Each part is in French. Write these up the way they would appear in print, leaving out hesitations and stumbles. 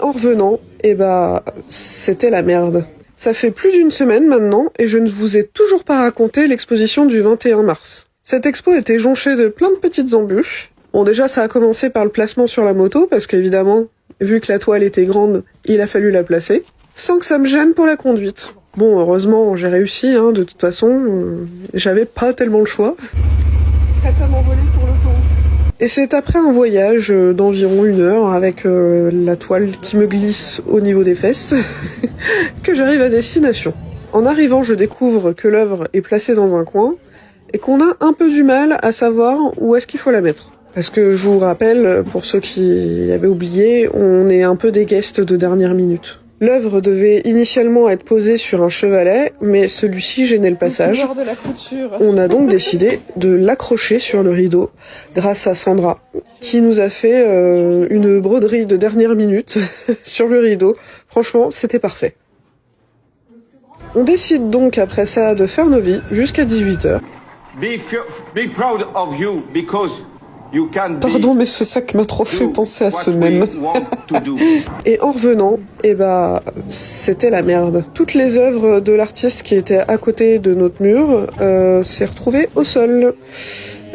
En revenant, c'était la merde. Ça fait plus d'une semaine maintenant et je ne vous ai toujours pas raconté l'exposition du 21 mars. Cette expo était jonchée de plein de petites embûches. Bon, déjà ça a commencé par le placement sur la moto parce qu'évidemment, vu que la toile était grande, il a fallu la placer, sans que ça me gêne pour la conduite. Bon, heureusement, j'ai réussi, de toute façon, j'avais pas tellement le choix. Prête à m'envoler pour l'autoroute. Et c'est après un voyage d'environ 1 heure avec la toile qui me glisse au niveau des fesses que j'arrive à destination. En arrivant, je découvre que l'œuvre est placée dans un coin et qu'on a un peu du mal à savoir où est-ce qu'il faut la mettre. Parce que je vous rappelle, pour ceux qui avaient oublié, on est un peu des guests de dernière minute. L'œuvre devait initialement être posée sur un chevalet, mais celui-ci gênait le passage. On a donc décidé de l'accrocher sur le rideau, grâce à Sandra, qui nous a fait une broderie de dernière minute sur le rideau. Franchement, c'était parfait. On décide donc après ça de faire nos vies jusqu'à 18h. Be proud of you because you can Pardon, mais ce sac m'a trop fait penser à ce même. Et en revenant, c'était la merde. Toutes les œuvres de l'artiste qui étaient à côté de notre mur s'est retrouvées au sol.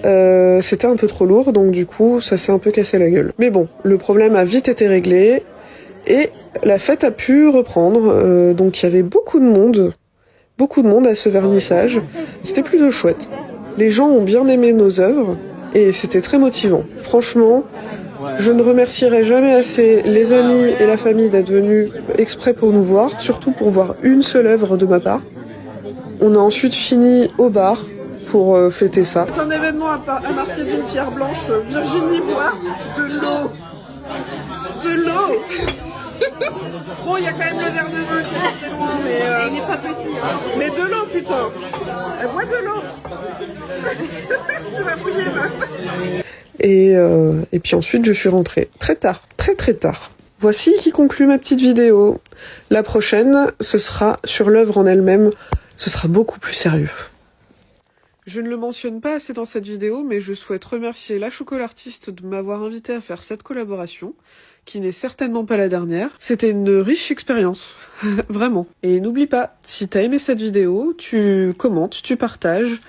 C'était un peu trop lourd, donc du coup, ça s'est un peu cassé la gueule. Mais bon, le problème a vite été réglé et la fête a pu reprendre. Donc il y avait beaucoup de monde à ce vernissage. C'était plutôt chouette. Les gens ont bien aimé nos œuvres. Et c'était très motivant. Franchement, je ne remercierai jamais assez les amis et la famille d'être venus exprès pour nous voir, surtout pour voir une seule œuvre de ma part. On a ensuite fini au bar pour fêter ça. C'est un événement à marquer d'une pierre blanche. Virginie boit de l'eau. De l'eau. Bon, il y a quand même le verre de vin qui est très loin, mais... il n'est pas petit, Mais de l'eau, putain. Elle boit de l'eau. Tu vas mouiller, meuf. Et puis ensuite, je suis rentrée très tard, très tard. Voici qui conclut ma petite vidéo. La prochaine, ce sera sur l'œuvre en elle-même. Ce sera beaucoup plus sérieux. Je ne le mentionne pas assez dans cette vidéo, mais je souhaite remercier la chocolatiste de m'avoir invité à faire cette collaboration, qui n'est certainement pas la dernière. C'était une riche expérience, vraiment. Et n'oublie pas, si t'as aimé cette vidéo, tu commentes, tu partages,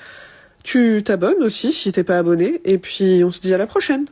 tu t'abonnes aussi si t'es pas abonné, et puis on se dit à la prochaine.